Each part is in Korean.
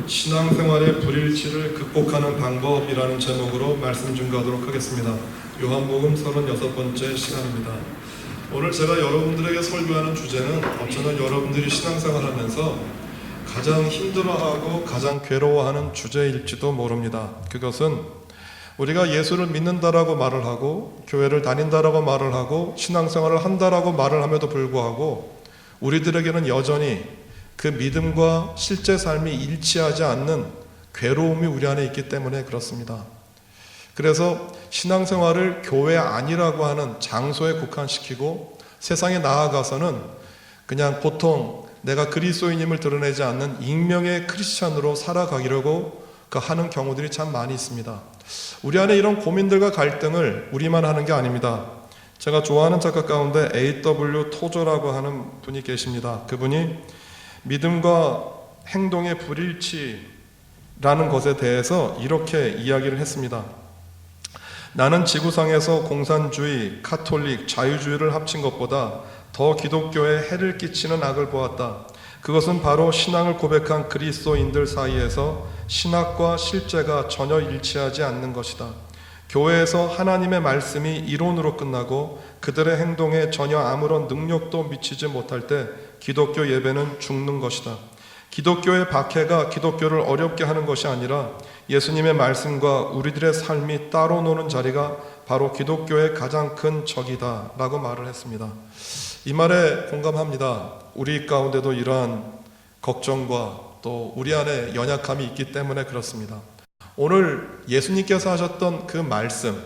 신앙생활의 불일치를 극복하는 방법이라는 제목으로 말씀 증거하도록 하겠습니다. 요한복음 36번째 시간입니다. 오늘 제가 여러분들에게 설교하는 주제는 어쩌면 여러분들이 신앙생활하면서 가장 힘들어하고 가장 괴로워하는 주제일지도 모릅니다. 그것은 우리가 예수를 믿는다라고 말을 하고 교회를 다닌다라고 말을 하고 신앙생활을 한다라고 말을 함에도 불구하고 우리들에게는 여전히 그 믿음과 실제 삶이 일치하지 않는 괴로움이 우리 안에 있기 때문에 그렇습니다. 그래서 신앙생활을 교회 아니라고 하는 장소에 국한시키고 세상에 나아가서는 그냥 보통 내가 그리스도인임을 드러내지 않는 익명의 크리스찬으로 살아가기려고 하는 경우들이 참 많이 있습니다. 우리 안에 이런 고민들과 갈등을 우리만 하는 게 아닙니다. 제가 좋아하는 작가 가운데 A.W. 토저라고 하는 분이 계십니다. 그분이 믿음과 행동의 불일치라는 것에 대해서 이렇게 이야기를 했습니다. 나는 지구상에서 공산주의, 카톨릭, 자유주의를 합친 것보다 더 기독교에 해를 끼치는 악을 보았다. 그것은 바로 신앙을 고백한 그리스도인들 사이에서 신학과 실제가 전혀 일치하지 않는 것이다. 교회에서 하나님의 말씀이 이론으로 끝나고 그들의 행동에 전혀 아무런 능력도 미치지 못할 때 기독교 예배는 죽는 것이다. 기독교의 박해가 기독교를 어렵게 하는 것이 아니라 예수님의 말씀과 우리들의 삶이 따로 노는 자리가 바로 기독교의 가장 큰 적이다 라고 말을 했습니다. 이 말에 공감합니다. 우리 가운데도 이러한 걱정과 또 우리 안에 연약함이 있기 때문에 그렇습니다. 오늘 예수님께서 하셨던 그 말씀,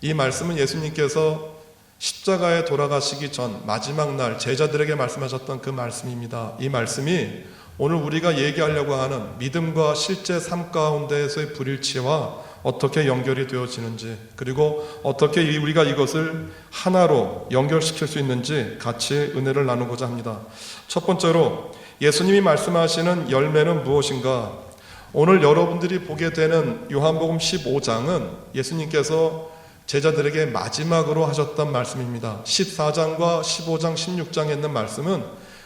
이 말씀은 예수님께서 십자가에 돌아가시기 전 마지막 날 제자들에게 말씀하셨던 그 말씀입니다. 이 말씀이 오늘 우리가 얘기하려고 하는 믿음과 실제 삶 가운데에서의 불일치와 어떻게 연결이 되어지는지, 그리고 어떻게 우리가 이것을 하나로 연결시킬 수 있는지 같이 은혜를 나누고자 합니다. 첫 번째로 예수님이 말씀하시는 열매는 무엇인가? 오늘 여러분들이 보게 되는 요한복음 15장은 예수님께서 제자들에게 마지막으로 하셨던 말씀입니다. 14장과 15장, 16장에 있는 말씀은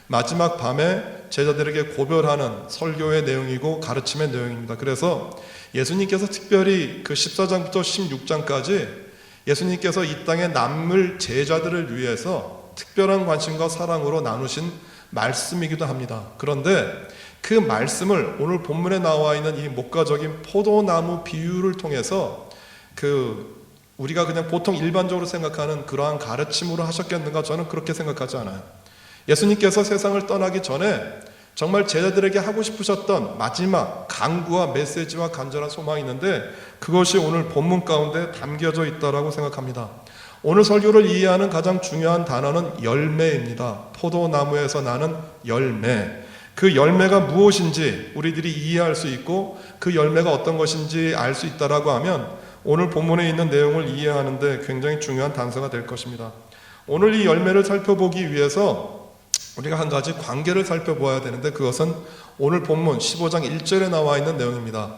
마지막 밤에 제자들에게 고별하는 설교의 내용이고 가르침의 내용입니다. 그래서 예수님께서 특별히 그 14장부터 16장까지 예수님께서 이 땅에 남을 제자들을 위해서 특별한 관심과 사랑으로 나누신 말씀이기도 합니다. 그런데 그 말씀을 오늘 본문에 나와 있는 이 목가적인 포도나무 비유를 통해서 우리가 그냥 보통 일반적으로 생각하는 그러한 가르침으로 하셨겠는가? 저는 그렇게 생각하지 않아요. 예수님께서 세상을 떠나기 전에 정말 제자들에게 하고 싶으셨던 마지막 강구와 메시지와 간절한 소망이 있는데 그것이 오늘 본문 가운데 담겨져 있다고 생각합니다. 오늘 설교를 이해하는 가장 중요한 단어는 열매입니다. 포도나무에서 나는 열매. 그 열매가 무엇인지 우리들이 이해할 수 있고 그 열매가 어떤 것인지 알 수 있다라고 하면 오늘 본문에 있는 내용을 이해하는데 굉장히 중요한 단서가 될 것입니다. 오늘 이 열매를 살펴보기 위해서 우리가 한 가지 관계를 살펴보아야 되는데 그것은 오늘 본문 15장 1절에 나와 있는 내용입니다.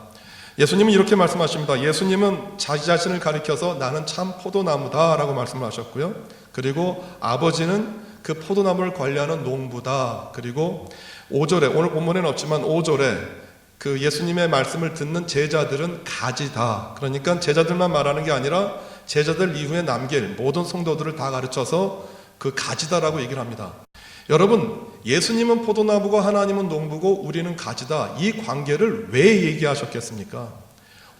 예수님은 이렇게 말씀하십니다. 예수님은 자기 자신을 가리켜서 나는 참 포도나무다 라고 말씀을 하셨고요. 그리고 아버지는 그 포도나무를 관리하는 농부다. 그리고 5절에 오늘 본문에는 없지만 5절에 그 예수님의 말씀을 듣는 제자들은 가지다. 그러니까 제자들만 말하는 게 아니라 제자들 이후에 남길 모든 성도들을 다 가르쳐서 그 가지다라고 얘기를 합니다. 여러분, 예수님은 포도나무고 하나님은 농부고 우리는 가지다. 이 관계를 왜 얘기하셨겠습니까?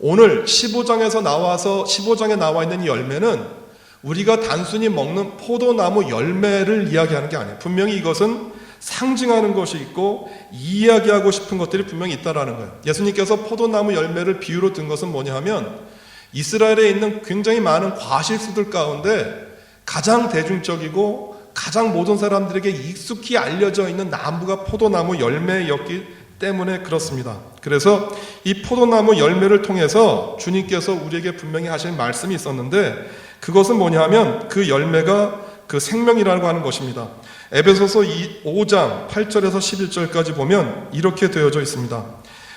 오늘 15장에서 나와서 15장에 나와 있는 이 열매는 우리가 단순히 먹는 포도나무 열매를 이야기하는 게 아니에요. 분명히 이것은 상징하는 것이 있고 이야기하고 싶은 것들이 분명히 있다라는 거예요. 예수님께서 포도나무 열매를 비유로 든 것은 뭐냐 하면 이스라엘에 있는 굉장히 많은 과실수들 가운데 가장 대중적이고 가장 모든 사람들에게 익숙히 알려져 있는 나무가 포도나무 열매였기 때문에 그렇습니다. 그래서 이 포도나무 열매를 통해서 주님께서 우리에게 분명히 하실 말씀이 있었는데 그것은 뭐냐 하면 그 열매가 그 생명이라고 하는 것입니다. 에베소서 5장 8절에서 11절까지 보면 이렇게 되어져 있습니다.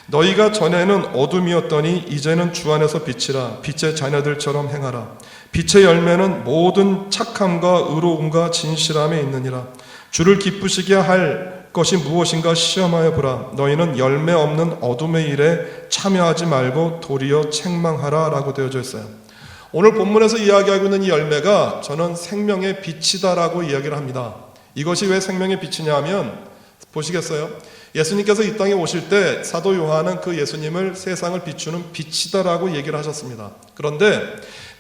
너희가 전에는 어둠이었더니 이제는 주 안에서 빛이라. 빛의 자녀들처럼 행하라. 빛의 열매는 모든 착함과 의로움과 진실함에 있느니라. 주를 기쁘시게 할 그것이 무엇인가 시험하여 보라. 너희는 열매 없는 어둠의 일에 참여하지 말고 도리어 책망하라 라고 되어져 있어요. 오늘 본문에서 이야기하고 있는 이 열매가 저는 생명의 빛이다라고 이야기를 합니다. 이것이 왜 생명의 빛이냐 하면 보시겠어요? 예수님께서 이 땅에 오실 때 사도 요한은 그 예수님을 세상을 비추는 빛이다라고 얘기를 하셨습니다. 그런데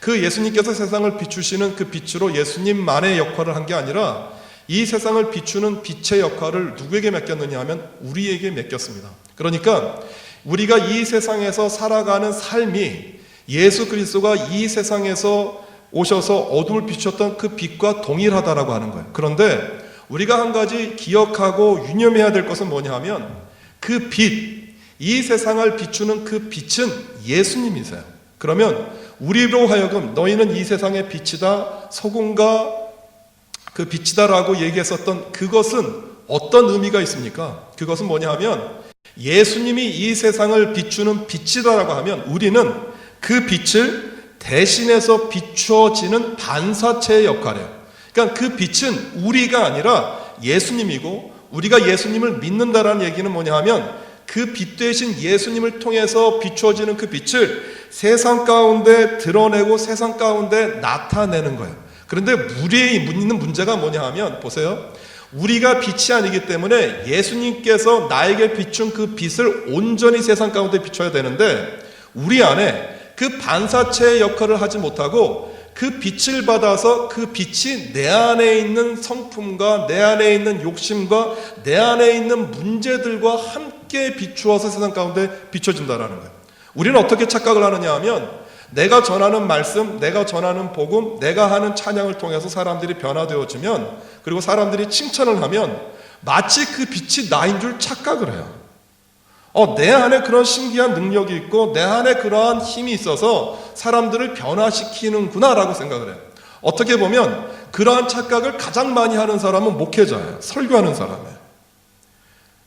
그 예수님께서 세상을 비추시는 그 빛으로 예수님만의 역할을 한 게 아니라 이 세상을 비추는 빛의 역할을 누구에게 맡겼느냐 하면 우리에게 맡겼습니다. 그러니까 우리가 이 세상에서 살아가는 삶이 예수 그리스도가 이 세상에서 오셔서 어둠을 비추었던 그 빛과 동일하다라고 하는 거예요. 그런데 우리가 한 가지 기억하고 유념해야 될 것은 뭐냐 하면 그 빛, 이 세상을 비추는 그 빛은 예수님이세요. 그러면 우리로 하여금 너희는 이 세상의 빛이다, 소금과 그 빛이다라고 얘기했었던 그것은 어떤 의미가 있습니까? 그것은 뭐냐 하면 예수님이 이 세상을 비추는 빛이다라고 하면 우리는 그 빛을 대신해서 비추어지는 반사체의 역할이에요. 그러니까 그 빛은 우리가 아니라 예수님이고 우리가 예수님을 믿는다라는 얘기는 뭐냐 하면 그 빛 대신 예수님을 통해서 비추어지는 그 빛을 세상 가운데 드러내고 세상 가운데 나타내는 거예요. 그런데 우리의 있는 문제가 뭐냐 하면 보세요. 우리가 빛이 아니기 때문에 예수님께서 나에게 비춘 그 빛을 온전히 세상 가운데 비춰야 되는데 우리 안에 그 반사체의 역할을 하지 못하고 그 빛을 받아서 그 빛이 내 안에 있는 성품과 내 안에 있는 욕심과 내 안에 있는 문제들과 함께 비추어서 세상 가운데 비춰진다는 거예요. 우리는 어떻게 착각을 하느냐 하면 내가 전하는 말씀, 내가 전하는 복음, 내가 하는 찬양을 통해서 사람들이 변화되어지면 그리고 사람들이 칭찬을 하면 마치 그 빛이 나인 줄 착각을 해요. 내 안에 그런 신기한 능력이 있고 내 안에 그러한 힘이 있어서 사람들을 변화시키는구나 라고 생각을 해요. 어떻게 보면 그러한 착각을 가장 많이 하는 사람은 목회자예요. 설교하는 사람이에요.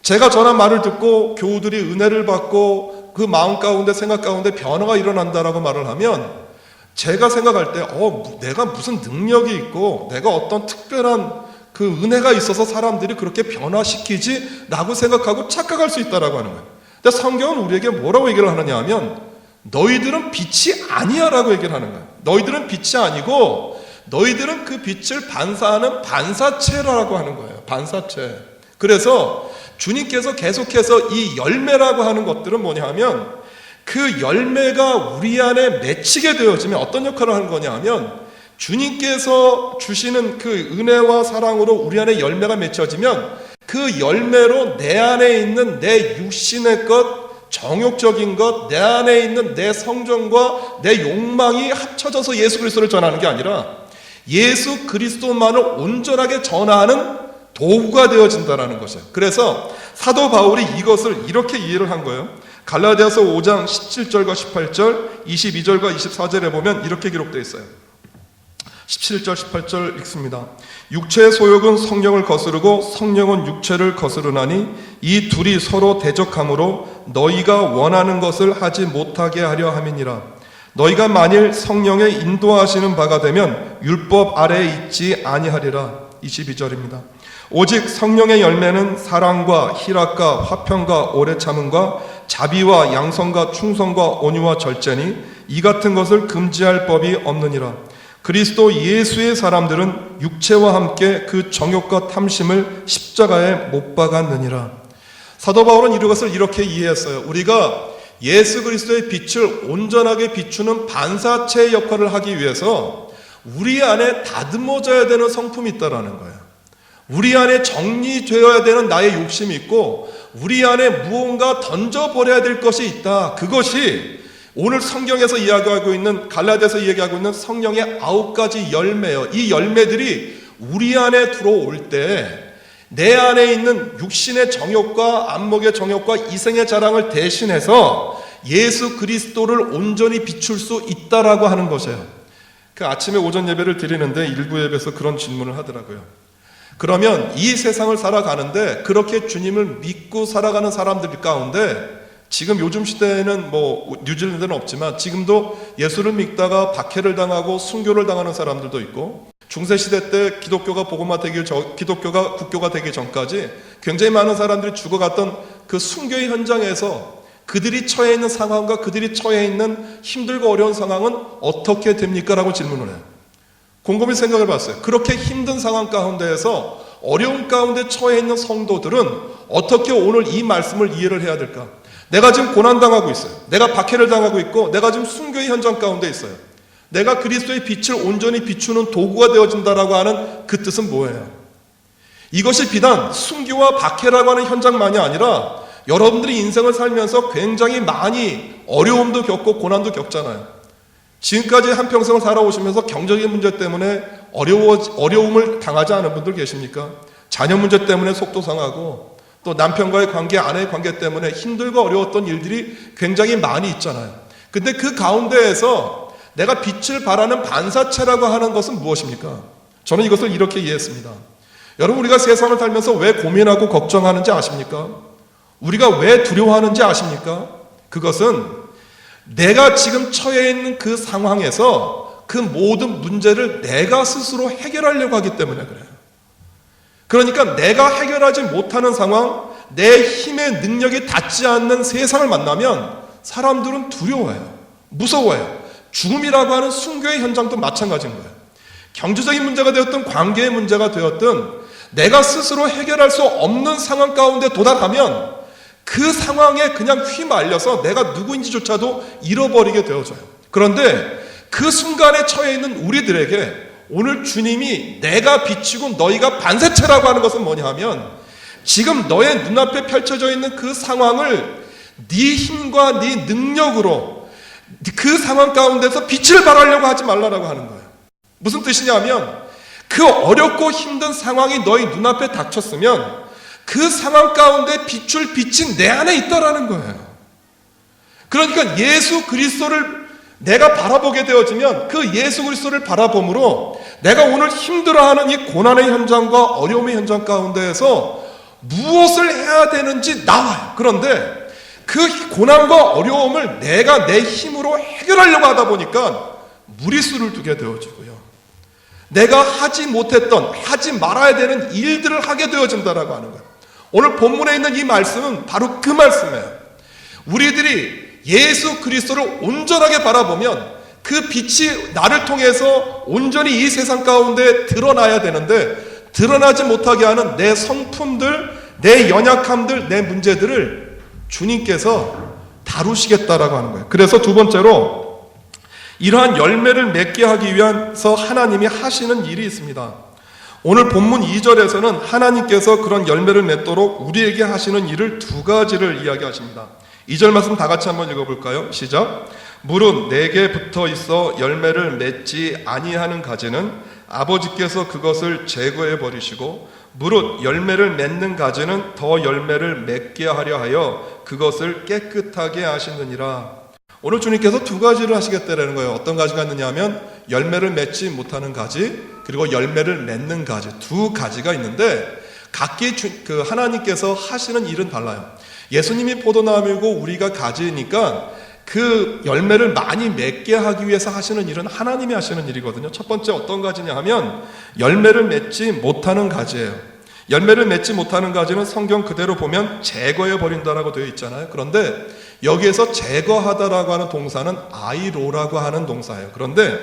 제가 전한 말을 듣고 교우들이 은혜를 받고 그 마음 가운데 생각 가운데 변화가 일어난다라고 말을 하면 제가 생각할 때 내가 무슨 능력이 있고 내가 어떤 특별한 그 은혜가 있어서 사람들이 그렇게 변화시키지 라고 생각하고 착각할 수 있다라고 하는 거예요. 근데 성경은 우리에게 뭐라고 얘기를 하느냐 하면 너희들은 빛이 아니야 라고 얘기를 하는 거예요. 너희들은 빛이 아니고 너희들은 그 빛을 반사하는 반사체라고 하는 거예요. 반사체. 그래서 주님께서 계속해서 이 열매라고 하는 것들은 뭐냐 하면 그 열매가 우리 안에 맺히게 되어지면 어떤 역할을 하는 거냐 하면 주님께서 주시는 그 은혜와 사랑으로 우리 안에 열매가 맺혀지면 그 열매로 내 안에 있는 내 육신의 것, 정욕적인 것, 내 안에 있는 내 성정과 내 욕망이 합쳐져서 예수 그리스도를 전하는 게 아니라 예수 그리스도만을 온전하게 전하는 도구가 되어진다는 것이에요. 그래서 사도 바울이 이것을 이렇게 이해를 한 거예요. 갈라디아서 5장 17절과 18절, 22절과 24절에 보면 이렇게 기록되어 있어요. 17절, 18절 읽습니다. 육체의 소욕은 성령을 거스르고 성령은 육체를 거스르나니 이 둘이 서로 대적함으로 너희가 원하는 것을 하지 못하게 하려 함이니라. 너희가 만일 성령의 인도하시는 바가 되면 율법 아래에 있지 아니하리라. 22절입니다. 오직 성령의 열매는 사랑과 희락과 화평과 오래 참음과 자비와 양성과 충성과 온유와 절제니 이 같은 것을 금지할 법이 없느니라. 그리스도 예수의 사람들은 육체와 함께 그 정욕과 탐심을 십자가에 못 박았느니라. 사도 바울은 이것을 이렇게 이해했어요. 우리가 예수 그리스도의 빛을 온전하게 비추는 반사체의 역할을 하기 위해서 우리 안에 다듬어져야 되는 성품이 있다라는 거예요. 우리 안에 정리되어야 되는 나의 욕심이 있고 우리 안에 무언가 던져버려야 될 것이 있다. 그것이 오늘 성경에서 이야기하고 있는 갈라디아서 이야기하고 있는 성령의 9가지 열매요. 이 열매들이 우리 안에 들어올 때 내 안에 있는 육신의 정욕과 안목의 정욕과 이생의 자랑을 대신해서 예수 그리스도를 온전히 비출 수 있다라고 하는 것이에요. 그 아침에 오전 예배를 드리는데 일부 예배에서 그런 질문을 하더라고요. 그러면 이 세상을 살아가는데 그렇게 주님을 믿고 살아가는 사람들 가운데 지금 요즘 시대에는 뭐 뉴질랜드는 없지만 지금도 예수를 믿다가 박해를 당하고 순교를 당하는 사람들도 있고, 중세 시대 때 기독교가 기독교가 국교가 되기 전까지 굉장히 많은 사람들이 죽어갔던 그 순교의 현장에서 그들이 처해 있는 상황과 그들이 처해 있는 힘들고 어려운 상황은 어떻게 됩니까? 라고 질문을 해요. 곰곰이 생각을 봤어요. 그렇게 힘든 상황 가운데에서 어려운 가운데 처해 있는 성도들은 어떻게 오늘 이 말씀을 이해를 해야 될까? 내가 지금 고난당하고 있어요. 내가 박해를 당하고 있고 내가 지금 순교의 현장 가운데 있어요. 내가 그리스도의 빛을 온전히 비추는 도구가 되어진다라고 하는 그 뜻은 뭐예요? 이것이 비단 순교와 박해라고 하는 현장만이 아니라 여러분들이 인생을 살면서 굉장히 많이 어려움도 겪고 고난도 겪잖아요. 지금까지 한평생을 살아오시면서 경제적인 문제 때문에 어려움을 당하지 않은 분들 계십니까? 자녀 문제 때문에 속도 상하고 또 남편과의 관계, 아내의 관계 때문에 힘들고 어려웠던 일들이 굉장히 많이 있잖아요. 근데 그 가운데에서 내가 빛을 발하는 반사체라고 하는 것은 무엇입니까? 저는 이것을 이렇게 이해했습니다. 여러분, 우리가 세상을 살면서 왜 고민하고 걱정하는지 아십니까? 우리가 왜 두려워하는지 아십니까? 그것은 내가 지금 처해 있는 그 상황에서 그 모든 문제를 내가 스스로 해결하려고 하기 때문에 그래요. 그러니까 내가 해결하지 못하는 상황, 내 힘의 능력이 닿지 않는 세상을 만나면 사람들은 두려워해요. 무서워해요. 죽음이라고 하는 순교의 현장도 마찬가지인 거예요. 경제적인 문제가 되었든 관계의 문제가 되었든 내가 스스로 해결할 수 없는 상황 가운데 도달하면 그 상황에 그냥 휘말려서 내가 누구인지조차도 잃어버리게 되어져요. 그런데 그 순간에 처해 있는 우리들에게 오늘 주님이 내가 비치고 너희가 반사체라고 하는 것은 뭐냐 하면 지금 너의 눈앞에 펼쳐져 있는 그 상황을 네 힘과 네 능력으로 그 상황 가운데서 빛을 발하려고 하지 말라라고 하는 거예요. 무슨 뜻이냐면 그 어렵고 힘든 상황이 너희 눈앞에 닥쳤으면 그 상황 가운데 비출 빛이 내 안에 있다라는 거예요. 그러니까 예수 그리스도를 내가 바라보게 되어지면 그 예수 그리스도를 바라봄으로 내가 오늘 힘들어하는 이 고난의 현장과 어려움의 현장 가운데에서 무엇을 해야 되는지 나와요. 그런데 그 고난과 어려움을 내가 내 힘으로 해결하려고 하다 보니까 무리수를 두게 되어지고요. 내가 하지 못했던, 하지 말아야 되는 일들을 하게 되어진다라고 하는 거예요. 오늘 본문에 있는 이 말씀은 바로 그 말씀이에요. 우리들이 예수 그리스도를 온전하게 바라보면 그 빛이 나를 통해서 온전히 이 세상 가운데 드러나야 되는데 드러나지 못하게 하는 내 성품들, 내 연약함들, 내 문제들을 주님께서 다루시겠다라고 하는 거예요. 그래서 두 번째로 이러한 열매를 맺게 하기 위해서 하나님이 하시는 일이 있습니다. 오늘 본문 2절에서는 하나님께서 그런 열매를 맺도록 우리에게 하시는 일을 두 가지를 이야기하십니다. 2절 말씀 다 같이 한번 읽어볼까요? 시작. 무릇 내게 붙어 있어 열매를 맺지 아니하는 가지는 아버지께서 그것을 제거해 버리시고 무릇 열매를 맺는 가지는 더 열매를 맺게 하려 하여 그것을 깨끗하게 하시느니라. 오늘 주님께서 두 가지를 하시겠다라는 거예요. 어떤 가지가 있느냐 하면 열매를 맺지 못하는 가지, 그리고 열매를 맺는 가지, 두 가지가 있는데 각기 하나님께서 하시는 일은 달라요. 예수님이 포도나무이고 우리가 가지니까 그 열매를 많이 맺게 하기 위해서 하시는 일은 하나님이 하시는 일이거든요. 첫 번째 어떤 가지냐 하면 열매를 맺지 못하는 가지예요. 열매를 맺지 못하는 가지는 성경 그대로 보면 제거해 버린다라고 되어 있잖아요. 그런데 여기에서 제거하다라고 하는 동사는 아이로라고 하는 동사예요. 그런데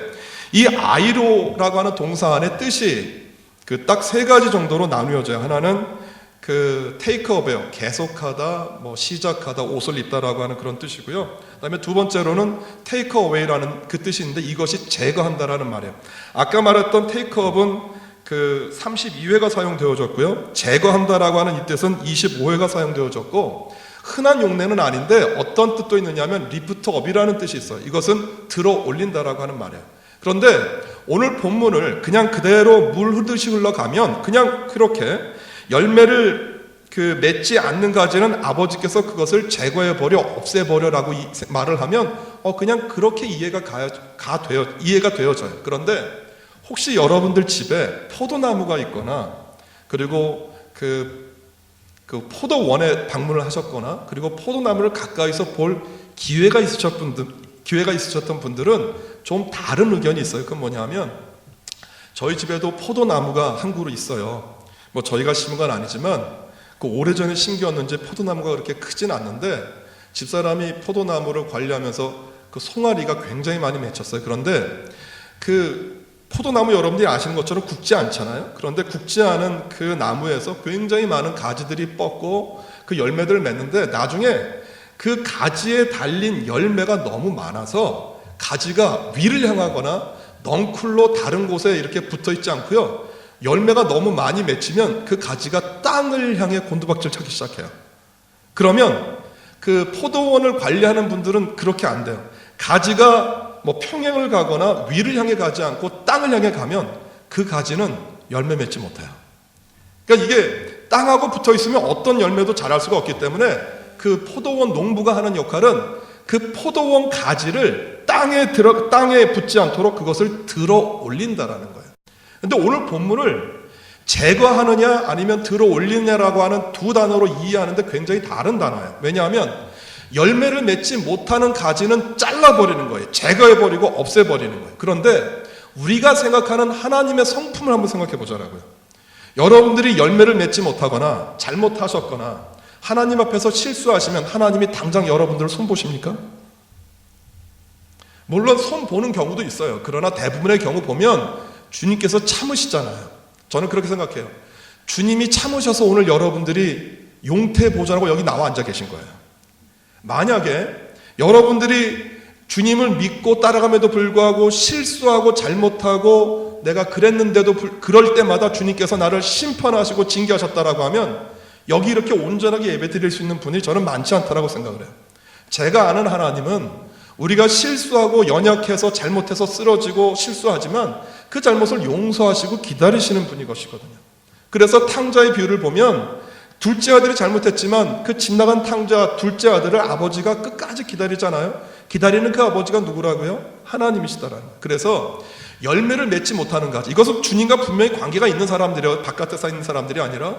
이 아이로라고 하는 동사 안에 뜻이 그 딱 세 가지 정도로 나누어져요. 하나는 그 take up이에요. 계속하다, 뭐 시작하다, 옷을 입다라고 하는 그런 뜻이고요. 그다음에 두 번째로는 take away라는 그 뜻이 있는데 이것이 제거한다라는 말이에요. 아까 말했던 take up은 그 32회가 사용되어졌고요. 제거한다라고 하는 이 뜻은 25회가 사용되어졌고 흔한 용례는 아닌데 어떤 뜻도 있느냐면 lift up이라는 뜻이 있어요. 이것은 들어 올린다라고 하는 말이에요. 그런데 오늘 본문을 그냥 그대로 물 흐르듯이 흘러가면 그냥 그렇게 열매를 맺지 않는 가지는 아버지께서 그것을 제거해 버려, 없애 버려라고 말을 하면 그냥 그렇게 이해가 되어져요. 그런데 혹시 여러분들 집에 포도나무가 있거나 그리고 그 포도원에 방문을 하셨거나 그리고 포도나무를 가까이서 볼 기회가 있으셨던 분들은 좀 다른 의견이 있어요. 그건 뭐냐면 저희 집에도 포도나무가 한 그루 있어요. 뭐 저희가 심은 건 아니지만 그 오래전에 심겼는지 포도나무가 그렇게 크진 않는데 집사람이 포도나무를 관리하면서 그 송아리가 굉장히 많이 맺혔어요. 그런데 그 포도나무 여러분들이 아시는 것처럼 굵지 않잖아요. 그런데 굵지 않은 그 나무에서 굉장히 많은 가지들이 뻗고 그 열매들을 맺는데 나중에 그 가지에 달린 열매가 너무 많아서 가지가 위를 향하거나 넝쿨로 다른 곳에 이렇게 붙어 있지 않고요. 열매가 너무 많이 맺히면 그 가지가 땅을 향해 곤두박질 차기 시작해요. 그러면 그 포도원을 관리하는 분들은 그렇게 안 돼요. 가지가 뭐 평행을 가거나 위를 향해 가지 않고 땅을 향해 가면 그 가지는 열매 맺지 못해요. 그러니까 이게 땅하고 붙어 있으면 어떤 열매도 자랄 수가 없기 때문에 그 포도원 농부가 하는 역할은 그 포도원 가지를 땅에 붙지 않도록 그것을 들어 올린다라는 거예요. 근데 오늘 본문을 제거하느냐 아니면 들어 올리느냐라고 하는 두 단어로 이해하는데 굉장히 다른 단어예요. 왜냐하면 열매를 맺지 못하는 가지는 잘라버리는 거예요. 제거해버리고 없애버리는 거예요. 그런데 우리가 생각하는 하나님의 성품을 한번 생각해 보자라고요. 여러분들이 열매를 맺지 못하거나 잘못하셨거나 하나님 앞에서 실수하시면 하나님이 당장 여러분들을 손보십니까? 물론 손보는 경우도 있어요. 그러나 대부분의 경우 보면 주님께서 참으시잖아요. 저는 그렇게 생각해요. 주님이 참으셔서 오늘 여러분들이 용태 보존하고 여기 나와 앉아 계신 거예요. 만약에 여러분들이 주님을 믿고 따라감에도 불구하고 실수하고 잘못하고 내가 그랬는데도 그럴 때마다 주님께서 나를 심판하시고 징계하셨다라고 하면 여기 이렇게 온전하게 예배 드릴 수 있는 분이 저는 많지 않다라고 생각을 해요. 제가 아는 하나님은 우리가 실수하고 연약해서 잘못해서 쓰러지고 실수하지만 그 잘못을 용서하시고 기다리시는 분이 것이거든요. 그래서 탕자의 비유를 보면 둘째 아들이 잘못했지만 그 집 나간 탕자 둘째 아들을 아버지가 끝까지 기다리잖아요. 기다리는 그 아버지가 누구라고요? 하나님이시다라는 거예요. 그래서 열매를 맺지 못하는 가지, 이것은 주님과 분명히 관계가 있는 사람들이에요. 바깥에서 있는 사람들이 아니라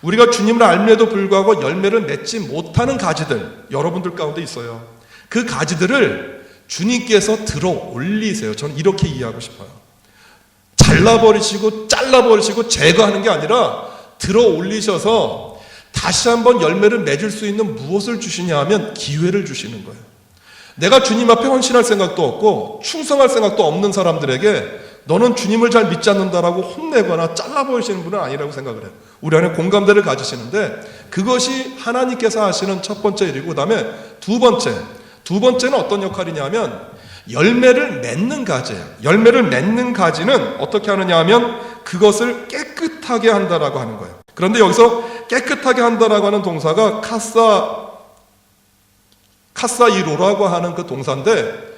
우리가 주님을 알면에도 불구하고 열매를 맺지 못하는 가지들 여러분들 가운데 있어요. 그 가지들을 주님께서 들어 올리세요. 저는 이렇게 이해하고 싶어요. 잘라버리시고 잘라버리시고 제거하는 게 아니라 들어 올리셔서 다시 한번 열매를 맺을 수 있는 무엇을 주시냐 하면 기회를 주시는 거예요. 내가 주님 앞에 헌신할 생각도 없고 충성할 생각도 없는 사람들에게 너는 주님을 잘 믿지 않는다라고 혼내거나 잘라버리시는 분은 아니라고 생각을 해요. 우리 안에 공감대를 가지시는데 그것이 하나님께서 하시는 첫 번째 일이고, 그 다음에 두 번째는 어떤 역할이냐면 열매를 맺는 가지예요. 열매를 맺는 가지는 어떻게 하느냐 하면 그것을 깨끗하게 한다라고 하는 거예요. 그런데 여기서 깨끗하게 한다라고 하는 동사가 카사이로라고 하는 그 동사인데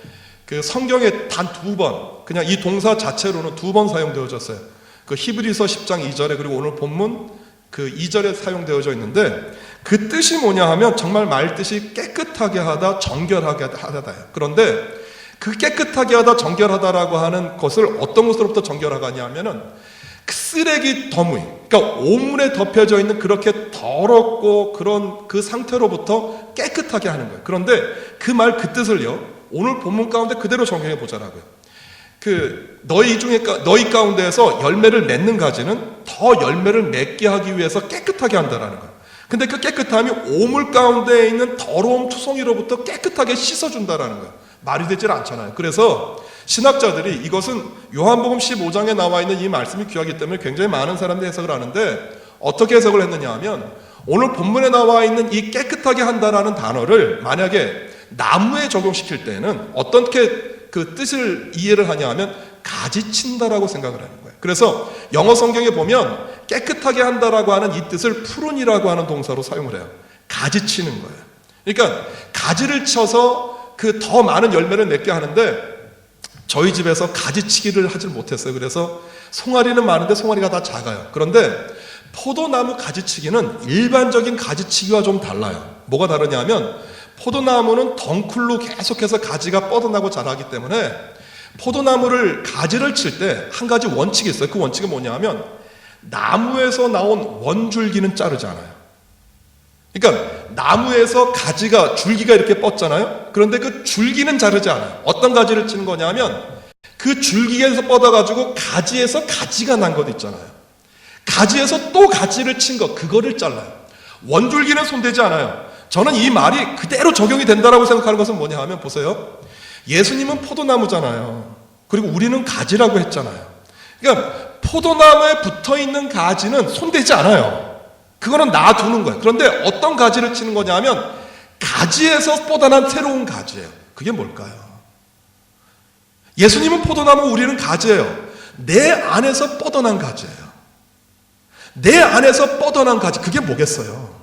그 성경에 단 2번, 그냥 이 동사 자체로는 2번 사용되어졌어요. 그 히브리서 10장 2절에 그리고 오늘 본문 그 2절에 사용되어져 있는데 그 뜻이 뭐냐 하면 정말 말 뜻이 깨끗하게 하다, 정결하게 하다예요. 그런데 그 깨끗하게 하다, 정결하다라고 하는 것을 어떤 것으로부터 정결하냐 하면은 그 쓰레기 더미, 그러니까 오물에 덮여져 있는 그렇게 더럽고 그런 그 상태로부터 깨끗하게 하는 거예요. 그런데 그 말 그 뜻을요, 오늘 본문 가운데 그대로 적용해 보자라고요. 너희 가운데에서 열매를 맺는 가지는 더 열매를 맺게 하기 위해서 깨끗하게 한다라는 거예요. 근데 그 깨끗함이 오물 가운데에 있는 더러움 투성이로부터 깨끗하게 씻어준다라는 거예요. 말이 되질 않잖아요. 그래서 신학자들이 이것은 요한복음 15장에 나와 있는 이 말씀이 귀하기 때문에 굉장히 많은 사람들이 해석을 하는데 어떻게 해석을 했느냐 하면 오늘 본문에 나와 있는 이 깨끗하게 한다라는 단어를 만약에 나무에 적용시킬 때는 어떻게 그 뜻을 이해를 하냐 하면 가지친다라고 생각을 하는 거예요. 그래서 영어 성경에 보면 깨끗하게 한다라고 하는 이 뜻을 푸른이라고 하는 동사로 사용을 해요. 가지치는 거예요. 그러니까 가지를 쳐서 그 더 많은 열매를 맺게 하는데 저희 집에서 가지치기를 하질 못했어요. 그래서 송아리는 많은데 송아리가 다 작아요. 그런데 포도나무 가지치기는 일반적인 가지치기와 좀 달라요. 뭐가 다르냐 하면 포도나무는 덩쿨로 계속해서 가지가 뻗어나고 자라기 때문에 포도나무를 가지를 칠 때 한 가지 원칙이 있어요. 그 원칙은 뭐냐 하면 나무에서 나온 원줄기는 자르지 않아요. 그러니까 나무에서 가지가, 줄기가 이렇게 뻗잖아요. 그런데 그 줄기는 자르지 않아요. 어떤 가지를 치는 거냐면 그 줄기에서 뻗어가지고 가지에서 가지가 난 것 있잖아요. 가지에서 또 가지를 친 것, 그거를 잘라요. 원줄기는 손대지 않아요. 저는 이 말이 그대로 적용이 된다라고 생각하는 것은 뭐냐 하면, 보세요. 예수님은 포도나무잖아요. 그리고 우리는 가지라고 했잖아요. 그러니까 포도나무에 붙어있는 가지는 손대지 않아요. 그거는 놔두는 거예요. 그런데 어떤 가지를 치는 거냐 하면 가지에서 뻗어난 새로운 가지예요. 그게 뭘까요? 예수님은 포도나무, 우리는 가지예요. 내 안에서 뻗어난 가지예요. 내 안에서 뻗어난 가지, 그게 뭐겠어요?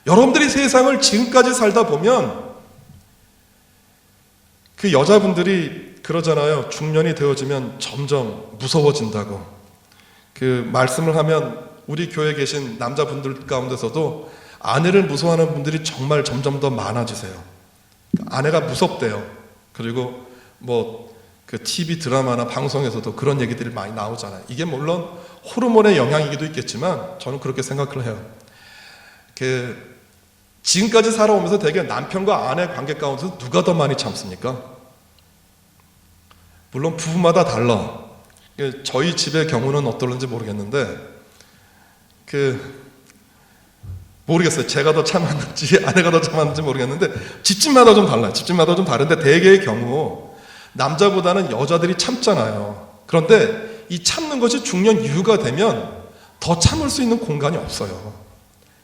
여러분들이 세상을 지금까지 살다 보면 그 여자분들이 그러잖아요. 중년이 되어지면 점점 무서워진다고. 그 말씀을 하면 우리 교회에 계신 남자분들 가운데서도 아내를 무서워하는 분들이 정말 점점 더 많아지세요. 아내가 무섭대요. 그리고 그 TV 드라마나 방송에서도 그런 얘기들이 많이 나오잖아요. 이게 물론 호르몬의 영향이기도 있겠지만 저는 그렇게 생각을 해요. 지금까지 살아오면서 되게 남편과 아내 관계 가운데서 누가 더 많이 참습니까? 물론 부부마다 달라. 저희 집의 경우는 어떨는지 모르겠는데 모르겠어요. 제가 더 참았는지 아내가 더 참았는지 모르겠는데 집집마다 좀 달라요. 집집마다 좀 다른데 대개의 경우 남자보다는 여자들이 참잖아요. 그런데 이 참는 것이 중년 이후가 되면 더 참을 수 있는 공간이 없어요.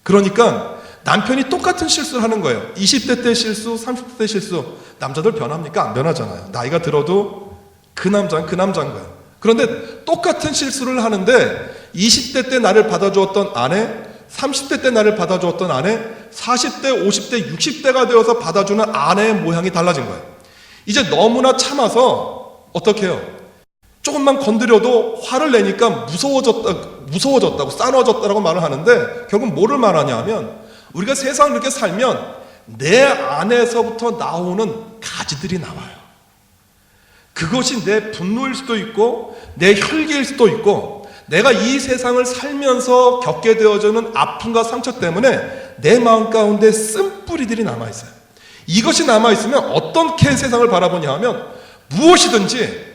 그러니까 남편이 똑같은 실수를 하는 거예요. 20대 때 실수, 30대 때 실수. 남자들 변합니까? 안 변하잖아요. 나이가 들어도 그 남자는 그 남자인 거예요. 그런데 똑같은 실수를 하는데 20대 때 나를 받아주었던 아내, 30대 때 나를 받아주었던 아내, 40대, 50대, 60대가 되어서 받아주는 아내의 모양이 달라진 거예요. 이제 너무나 참아서 어떻게 해요? 조금만 건드려도 화를 내니까 무서워졌다고, 싸워졌다고 말을 하는데 결국 뭐를 말하냐 하면 우리가 세상을 이렇게 살면 내 안에서부터 나오는 가지들이 나와요. 그것이 내 분노일 수도 있고 내 혈기일 수도 있고 내가 이 세상을 살면서 겪게 되어지는 아픔과 상처 때문에 내 마음 가운데 쓴뿌리들이 남아있어요. 이것이 남아있으면 어떻게 세상을 바라보냐 하면 무엇이든지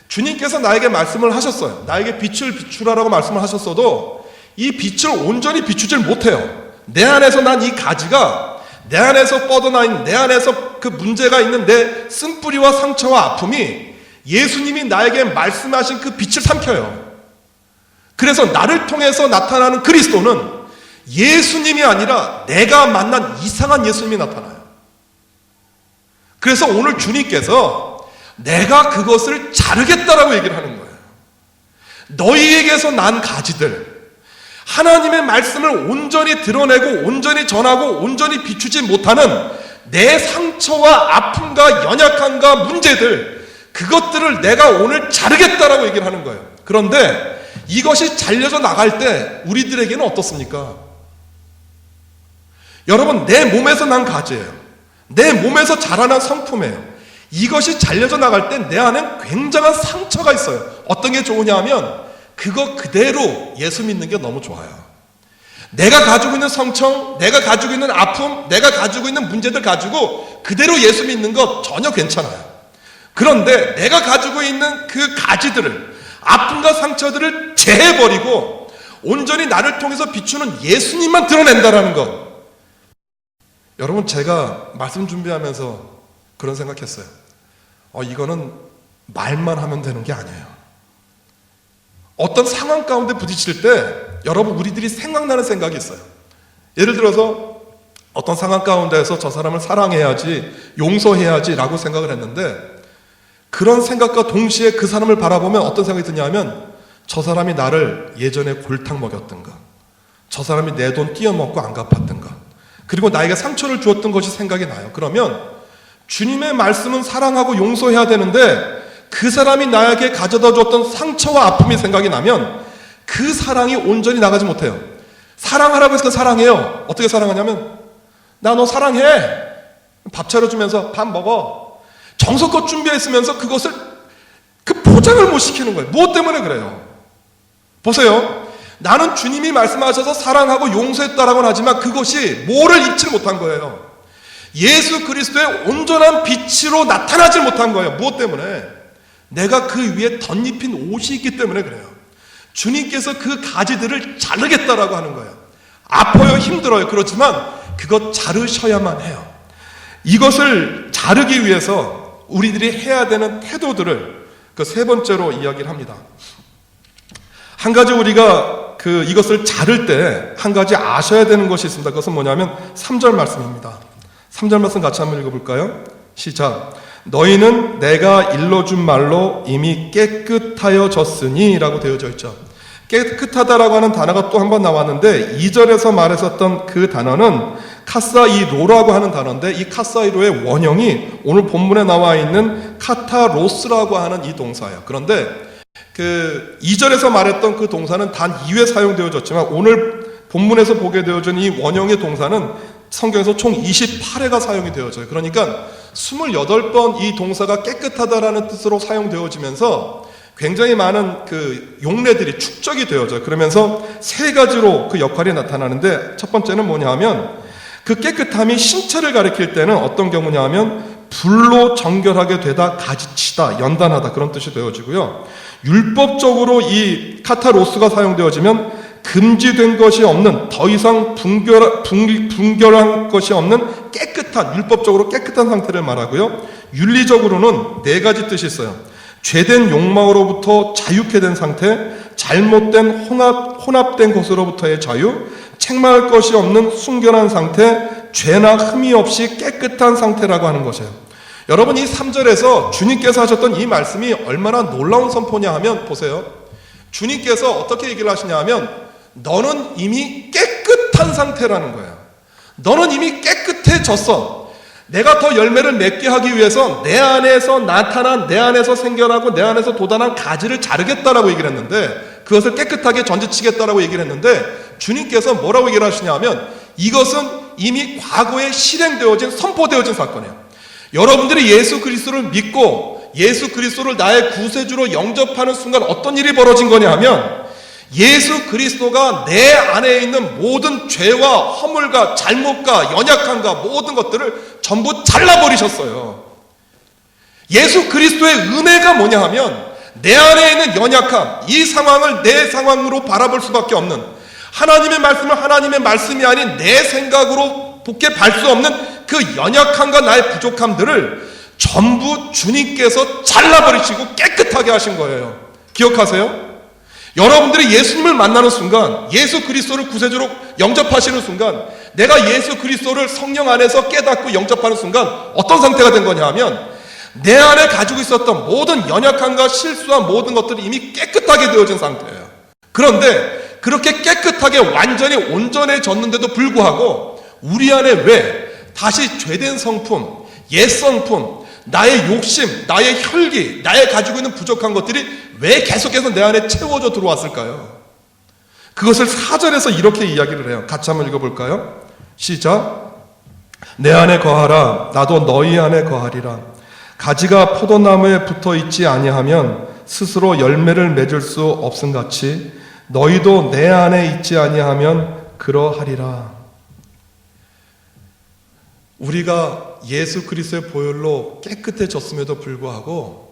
주님께서 나에게 말씀을 하셨어요. 나에게 빛을 비추라라고 말씀을 하셨어도 이 빛을 온전히 비추질 못해요. 내 안에서 난 이 가지가 내 안에서 뻗어나 있는 내 안에서 그 문제가 있는 내 쓴뿌리와 상처와 아픔이 예수님이 나에게 말씀하신 그 빛을 삼켜요. 그래서 나를 통해서 나타나는 그리스도는 예수님이 아니라 내가 만난 이상한 예수님이 나타나요. 그래서 오늘 주님께서 내가 그것을 자르겠다라고 얘기를 하는 거예요. 너희에게서 난 가지들, 하나님의 말씀을 온전히 드러내고 온전히 전하고 온전히 비추지 못하는 내 상처와 아픔과 연약함과 문제들, 그것들을 내가 오늘 자르겠다라고 얘기를 하는 거예요. 그런데 이것이 잘려져 나갈 때 우리들에게는 어떻습니까? 여러분, 내 몸에서 난 가지예요. 내 몸에서 자라난 성품이에요. 이것이 잘려져 나갈 때 내 안에 굉장한 상처가 있어요. 어떤 게 좋으냐 하면 그거 그대로 예수 믿는 게 너무 좋아요. 내가 가지고 있는 성청, 내가 가지고 있는 아픔, 내가 가지고 있는 문제들 가지고 그대로 예수 믿는 거 전혀 괜찮아요. 그런데 내가 가지고 있는 그 가지들을, 아픔과 상처들을 제해버리고 온전히 나를 통해서 비추는 예수님만 드러낸다라는 것. 여러분, 제가 말씀 준비하면서 그런 생각했어요. 이거는 말만 하면 되는 게 아니에요. 어떤 상황 가운데 부딪힐 때 여러분, 우리들이 생각나는 생각이 있어요. 예를 들어서 어떤 상황 가운데에서 저 사람을 사랑해야지, 용서해야지 라고 생각을 했는데 그런 생각과 동시에 그 사람을 바라보면 어떤 생각이 드냐면 저 사람이 나를 예전에 골탕 먹였던가, 저 사람이 내 돈 띄어먹고 안 갚았던가, 그리고 나에게 상처를 주었던 것이 생각이 나요. 그러면 주님의 말씀은 사랑하고 용서해야 되는데 그 사람이 나에게 가져다 줬던 상처와 아픔이 생각이 나면 그 사랑이 온전히 나가지 못해요. 사랑하라고 해서 사랑해요. 어떻게 사랑하냐면 나 너 사랑해. 밥 차려주면서 밥 먹어. 정성껏 준비했으면서 그것을 그 포장을 못 시키는 거예요. 무엇 때문에 그래요? 보세요. 나는 주님이 말씀하셔서 사랑하고 용서했다라고는 하지만 그것이 뭐를 입지 못한 거예요. 예수 그리스도의 온전한 빛으로 나타나지 못한 거예요. 무엇 때문에? 내가 그 위에 덧입힌 옷이 있기 때문에 그래요. 주님께서 그 가지들을 자르겠다라고 하는 거예요. 아파요, 힘들어요. 그렇지만 그것 자르셔야만 해요. 이것을 자르기 위해서 우리들이 해야 되는 태도들을 그 세 번째로 이야기를 합니다. 한 가지 우리가 이것을 자를 때 한 가지 아셔야 되는 것이 있습니다. 그것은 뭐냐면 3절 말씀입니다. 3절 말씀 같이 한번 읽어볼까요? 시작. 너희는 내가 일러준 말로 이미 깨끗하여졌으니 라고 되어져 있죠. 깨끗하다라고 하는 단어가 또 한 번 나왔는데 2절에서 말했었던 그 단어는 카사이로라고 하는 단어인데 이 카사이로의 원형이 오늘 본문에 나와 있는 카타로스라고 하는 이 동사예요. 그런데 2절에서 말했던 그 동사는 단 2회 사용되어졌지만 오늘 본문에서 보게 되어진 이 원형의 동사는 성경에서 총 28회가 사용이 되어져요. 그러니까 28번 이 동사가 깨끗하다라는 뜻으로 사용되어지면서 굉장히 많은 용례들이 축적이 되어져요. 그러면서 세 가지로 그 역할이 나타나는데 첫 번째는 뭐냐 하면 그 깨끗함이 신체를 가리킬 때는 어떤 경우냐 하면 불로 정결하게 되다, 가지치다, 연단하다 그런 뜻이 되어지고요. 율법적으로 이 카타로스가 사용되어지면 금지된 것이 없는, 더 이상 분결한 것이 없는 깨끗한, 율법적으로 깨끗한 상태를 말하고요. 윤리적으로는 네 가지 뜻이 있어요. 죄된 욕망으로부터 자유케 된 상태, 잘못된 혼합된 것으로부터의 자유, 책망할 것이 없는 순결한 상태, 죄나 흠이 없이 깨끗한 상태라고 하는 것이에요. 여러분 이 3절에서 주님께서 하셨던 이 말씀이 얼마나 놀라운 선포냐 하면 보세요. 주님께서 어떻게 얘기를 하시냐 하면 너는 이미 깨끗한 상태라는 거예요. 너는 이미 깨끗해졌어. 내가 더 열매를 맺게 하기 위해서 내 안에서 나타난, 내 안에서 생겨나고 내 안에서 돋아난 가지를 자르겠다라고 얘기를 했는데 그것을 깨끗하게 전지치겠다라고 얘기를 했는데 주님께서 뭐라고 얘기를 하시냐면 이것은 이미 과거에 실행되어진, 선포되어진 사건이에요. 여러분들이 예수 그리스도를 믿고 예수 그리스도를 나의 구세주로 영접하는 순간 어떤 일이 벌어진 거냐 하면 예수 그리스도가 내 안에 있는 모든 죄와 허물과 잘못과 연약함과 모든 것들을 전부 잘라버리셨어요. 예수 그리스도의 은혜가 뭐냐 하면 내 안에 있는 연약함, 이 상황을 내 상황으로 바라볼 수밖에 없는, 하나님의 말씀을 하나님의 말씀이 아닌 내 생각으로 복게 발 수 없는 그 연약함과 나의 부족함들을 전부 주님께서 잘라버리시고 깨끗하게 하신 거예요. 기억하세요? 여러분들이 예수님을 만나는 순간, 예수 그리스도를 구세주로 영접하시는 순간, 내가 예수 그리스도를 성령 안에서 깨닫고 영접하는 순간 어떤 상태가 된 거냐 하면 내 안에 가지고 있었던 모든 연약함과 실수한 모든 것들이 이미 깨끗하게 되어진 상태예요. 그런데 그렇게 깨끗하게 완전히 온전해졌는데도 불구하고 우리 안에 왜 다시 죄된 성품, 옛 성품, 나의 욕심, 나의 혈기, 나의 가지고 있는 부족한 것들이 왜 계속해서 내 안에 채워져 들어왔을까요? 그것을 4절에서 이렇게 이야기를 해요. 같이 한번 읽어볼까요? 시작. 내 안에 거하라. 나도 너희 안에 거하리라. 가지가 포도나무에 붙어 있지 아니하면 스스로 열매를 맺을 수 없음같이 너희도 내 안에 있지 아니하면 그러하리라. 우리가 예수 그리스도의 보혈로 깨끗해졌음에도 불구하고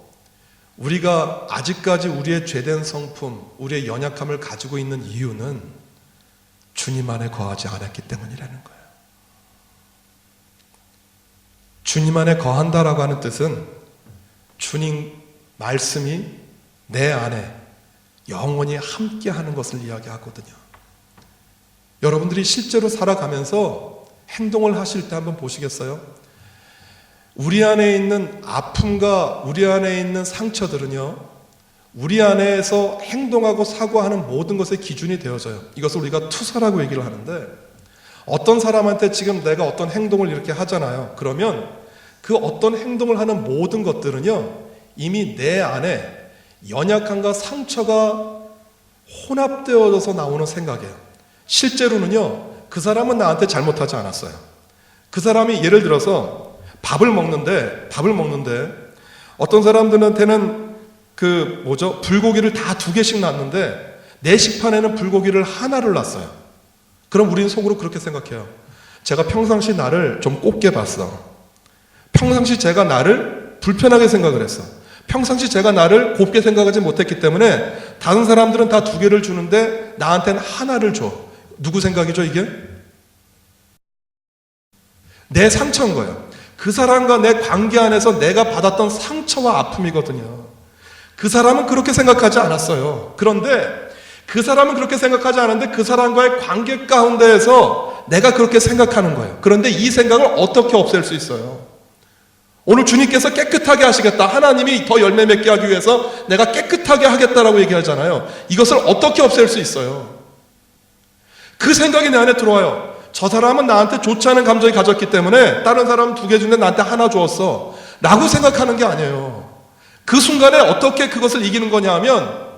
우리가 아직까지 우리의 죄된 성품, 우리의 연약함을 가지고 있는 이유는 주님 안에 거하지 않았기 때문이라는 거예요. 주님 안에 거한다라고 하는 뜻은 주님 말씀이 내 안에 영원히 함께 하는 것을 이야기하거든요. 여러분들이 실제로 살아가면서 행동을 하실 때 한번 보시겠어요? 우리 안에 있는 아픔과 우리 안에 있는 상처들은요, 우리 안에서 행동하고 사고하는 모든 것의 기준이 되어져요. 이것을 우리가 투사라고 얘기를 하는데, 어떤 사람한테 지금 내가 어떤 행동을 이렇게 하잖아요. 그러면 그 어떤 행동을 하는 모든 것들은요, 이미 내 안에 연약함과 상처가 혼합되어져서 나오는 생각이에요. 실제로는요, 그 사람은 나한테 잘못하지 않았어요. 그 사람이 예를 들어서 밥을 먹는데 어떤 사람들한테는 불고기를 다 2개씩 놨는데 내 식판에는 불고기를 하나를 놨어요. 그럼 우리는 속으로 그렇게 생각해요. 제가 평상시 나를 좀 곱게 봤어. 평상시 제가 나를 불편하게 생각을 했어. 평상시 제가 나를 곱게 생각하지 못했기 때문에 다른 사람들은 다 2개를 주는데 나한테는 하나를 줘. 누구 생각이죠, 이게? 내 상처인 거예요. 그 사람과 내 관계 안에서 내가 받았던 상처와 아픔이거든요. 그 사람은 그렇게 생각하지 않았어요. 그런데 그 사람은 그렇게 생각하지 않았는데 그 사람과의 관계 가운데에서 내가 그렇게 생각하는 거예요. 그런데 이 생각을 어떻게 없앨 수 있어요? 오늘 주님께서 깨끗하게 하시겠다. 하나님이 더 열매 맺게 하기 위해서 내가 깨끗하게 하겠다라고 얘기하잖아요. 이것을 어떻게 없앨 수 있어요? 그 생각이 내 안에 들어와요. 저 사람은 나한테 좋지 않은 감정이 가졌기 때문에 다른 사람은 2개 주는데 나한테 하나 주었어 라고 생각하는 게 아니에요. 그 순간에 어떻게 그것을 이기는 거냐 하면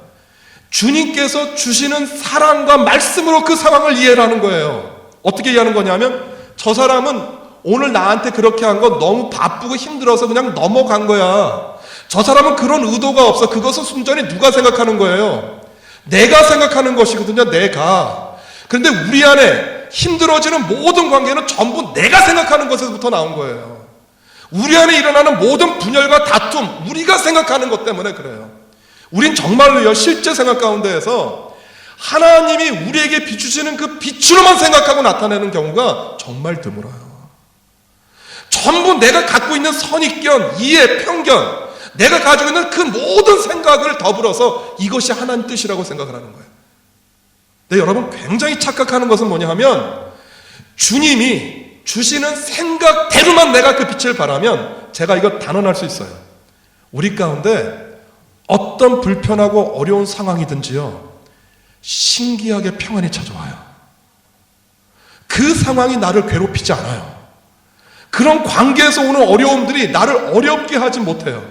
주님께서 주시는 사랑과 말씀으로 그 상황을 이해하는 거예요. 어떻게 이해하는 거냐면 저 사람은 오늘 나한테 그렇게 한 거 너무 바쁘고 힘들어서 그냥 넘어간 거야. 저 사람은 그런 의도가 없어. 그것은 순전히 누가 생각하는 거예요? 내가 생각하는 것이거든요. 내가. 그런데 우리 안에 힘들어지는 모든 관계는 전부 내가 생각하는 것에서부터 나온 거예요. 우리 안에 일어나는 모든 분열과 다툼, 우리가 생각하는 것 때문에 그래요. 우린 정말로요, 실제 생각 가운데에서 하나님이 우리에게 비추시는 그 빛으로만 생각하고 나타내는 경우가 정말 드물어요. 전부 내가 갖고 있는 선입견, 이해, 편견, 내가 가지고 있는 그 모든 생각을 더불어서 이것이 하나님 뜻이라고 생각을 하는 거예요. 근데 여러분 굉장히 착각하는 것은 뭐냐 하면 주님이 주시는 생각대로만 내가 그 빛을 바라면 제가 이거 단언할 수 있어요. 우리 가운데 어떤 불편하고 어려운 상황이든지요, 신기하게 평안이 찾아와요. 그 상황이 나를 괴롭히지 않아요. 그런 관계에서 오는 어려움들이 나를 어렵게 하지 못해요.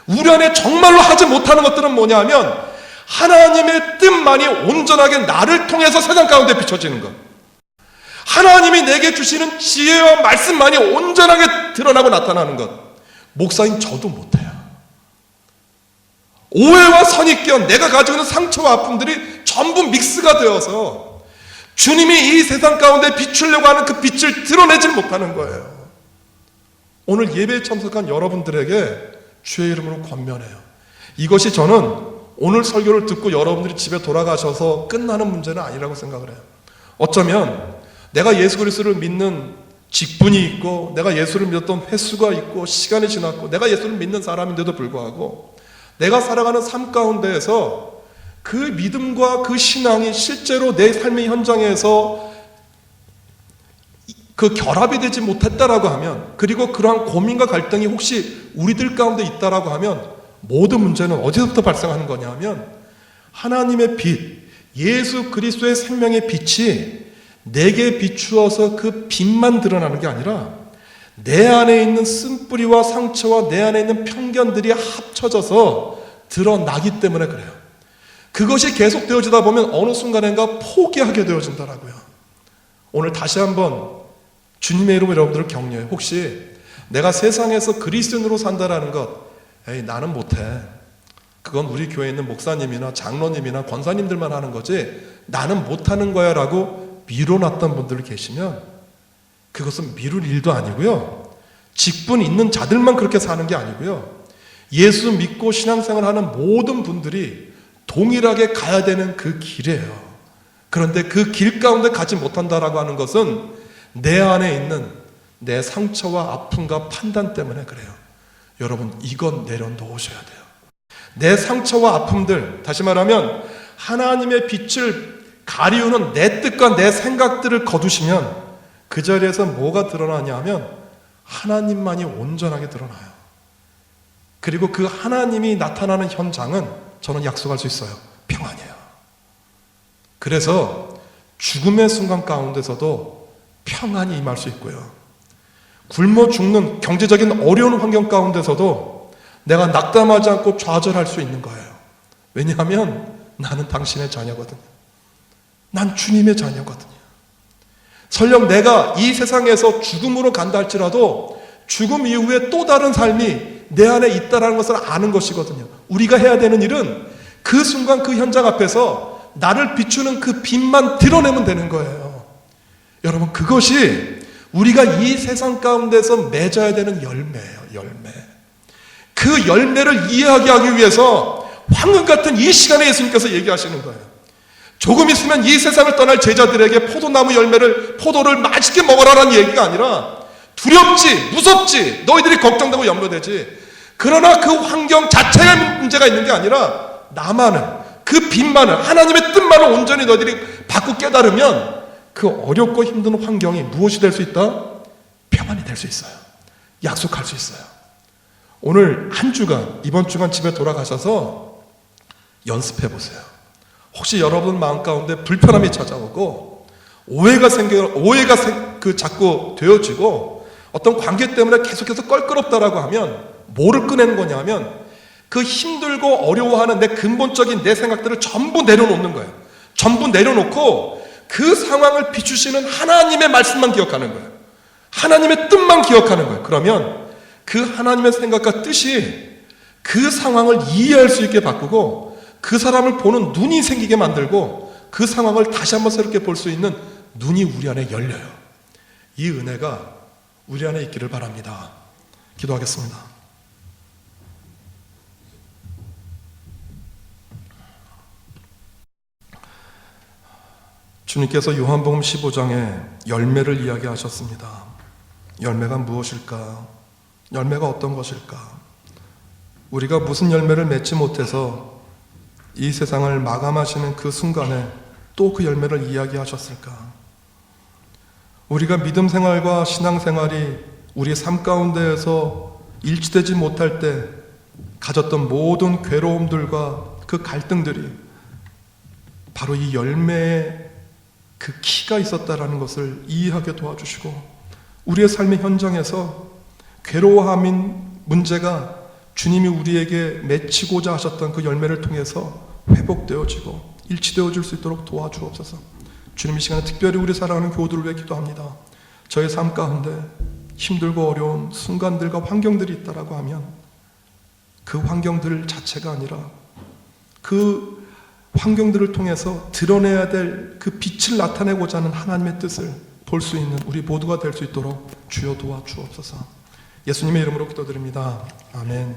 우리 안에 정말로 하지 못하는 것들은 뭐냐 하면 하나님의 뜻만이 온전하게 나를 통해서 세상 가운데 비춰지는 것, 하나님이 내게 주시는 지혜와 말씀만이 온전하게 드러나고 나타나는 것, 목사인 저도 못해요. 오해와 선입견, 내가 가지고 있는 상처와 아픔들이 전부 믹스가 되어서 주님이 이 세상 가운데 비추려고 하는 그 빛을 드러내지 못하는 거예요. 오늘 예배에 참석한 여러분들에게 주의 이름으로 권면해요. 이것이 저는 오늘 설교를 듣고 여러분들이 집에 돌아가셔서 끝나는 문제는 아니라고 생각을 해요. 어쩌면 내가 예수 그리스도를 믿는 직분이 있고 내가 예수를 믿었던 횟수가 있고 시간이 지났고 내가 예수를 믿는 사람인데도 불구하고 내가 살아가는 삶 가운데에서 그 믿음과 그 신앙이 실제로 내 삶의 현장에서 그 결합이 되지 못했다라고 하면, 그리고 그러한 고민과 갈등이 혹시 우리들 가운데 있다라고 하면 모든 문제는 어디서부터 발생하는 거냐 하면 하나님의 빛, 예수 그리스도의 생명의 빛이 내게 비추어서 그 빛만 드러나는 게 아니라 내 안에 있는 쓴뿌리와 상처와 내 안에 있는 편견들이 합쳐져서 드러나기 때문에 그래요. 그것이 계속되어지다 보면 어느 순간인가 포기하게 되어진다라고요. 오늘 다시 한번 주님의 이름으로 여러분들을 격려해요. 혹시 내가 세상에서 그리스도인으로 산다라는 것, 에이 나는 못해, 그건 우리 교회에 있는 목사님이나 장로님이나 권사님들만 하는 거지 나는 못하는 거야 라고 미뤄놨던 분들 계시면 그것은 미룰 일도 아니고요, 직분 있는 자들만 그렇게 사는 게 아니고요, 예수 믿고 신앙생활하는 모든 분들이 동일하게 가야 되는 그 길이에요. 그런데 그 길 가운데 가지 못한다라고 하는 것은 내 안에 있는 내 상처와 아픔과 판단 때문에 그래요. 여러분 이건 내려놓으셔야 돼요. 내 상처와 아픔들, 다시 말하면 하나님의 빛을 가리우는 내 뜻과 내 생각들을 거두시면 그 자리에서 뭐가 드러나냐 하면 하나님만이 온전하게 드러나요. 그리고 그 하나님이 나타나는 현장은 저는 약속할 수 있어요. 평안이에요. 그래서 죽음의 순간 가운데서도 평안이 임할 수 있고요, 굶어 죽는 경제적인 어려운 환경 가운데서도 내가 낙담하지 않고 좌절할 수 있는 거예요. 왜냐하면 나는 당신의 자녀거든요. 난 주님의 자녀거든요. 설령 내가 이 세상에서 죽음으로 간다 할지라도 죽음 이후에 또 다른 삶이 내 안에 있다는 것을 아는 것이거든요. 우리가 해야 되는 일은 그 순간 그 현장 앞에서 나를 비추는 그 빛만 드러내면 되는 거예요. 여러분, 그것이 우리가 이 세상 가운데서 맺어야 되는 열매예요. 열매. 그 열매를 이해하게 하기 위해서 황금 같은 이 시간에 예수님께서 얘기하시는 거예요. 조금 있으면 이 세상을 떠날 제자들에게 포도나무 열매를, 포도를 맛있게 먹어라라는 얘기가 아니라 두렵지, 무섭지, 너희들이 걱정되고 염려되지. 그러나 그 환경 자체에 문제가 있는 게 아니라 나만은, 그 빛만을, 하나님의 뜻만을 온전히 너희들이 받고 깨달으면 그 어렵고 힘든 환경이 무엇이 될 수 있다? 평안이 될 수 있어요. 약속할 수 있어요. 오늘 한 주간, 이번 주간 집에 돌아가셔서 연습해 보세요. 혹시 여러분 마음 가운데 불편함이 찾아오고 오해가 자꾸 되어지고 어떤 관계 때문에 계속해서 껄끄럽다라고 하면 뭐를 꺼내는 거냐면 그 힘들고 어려워하는 내 근본적인 내 생각들을 전부 내려놓는 거예요. 전부 내려놓고 그 상황을 비추시는 하나님의 말씀만 기억하는 거예요. 하나님의 뜻만 기억하는 거예요. 그러면 그 하나님의 생각과 뜻이 그 상황을 이해할 수 있게 바꾸고 그 사람을 보는 눈이 생기게 만들고 그 상황을 다시 한번 새롭게 볼 수 있는 눈이 우리 안에 열려요. 이 은혜가 우리 안에 있기를 바랍니다. 기도하겠습니다. 주님께서 요한복음 15장에 열매를 이야기하셨습니다. 열매가 무엇일까? 열매가 어떤 것일까? 우리가 무슨 열매를 맺지 못해서 이 세상을 마감하시는 그 순간에 또 그 열매를 이야기하셨을까? 우리가 믿음 생활과 신앙 생활이 우리의 삶 가운데에서 일치되지 못할 때 가졌던 모든 괴로움들과 그 갈등들이 바로 이 열매의 그 키가 있었다라는 것을 이해하게 도와주시고 우리의 삶의 현장에서 괴로워함인 문제가 주님이 우리에게 맺히고자 하셨던 그 열매를 통해서 회복되어지고 일치되어질 수 있도록 도와주옵소서. 주님, 이 시간에 특별히 우리 사랑하는 교우들을 위해 기도합니다. 저의 삶 가운데 힘들고 어려운 순간들과 환경들이 있다라고 하면 그 환경들 자체가 아니라 그 환경들을 통해서 드러내야 될 그 빛을 나타내고자 하는 하나님의 뜻을 볼 수 있는 우리 모두가 될 수 있도록 주여 도와주옵소서. 예수님의 이름으로 기도드립니다. 아멘.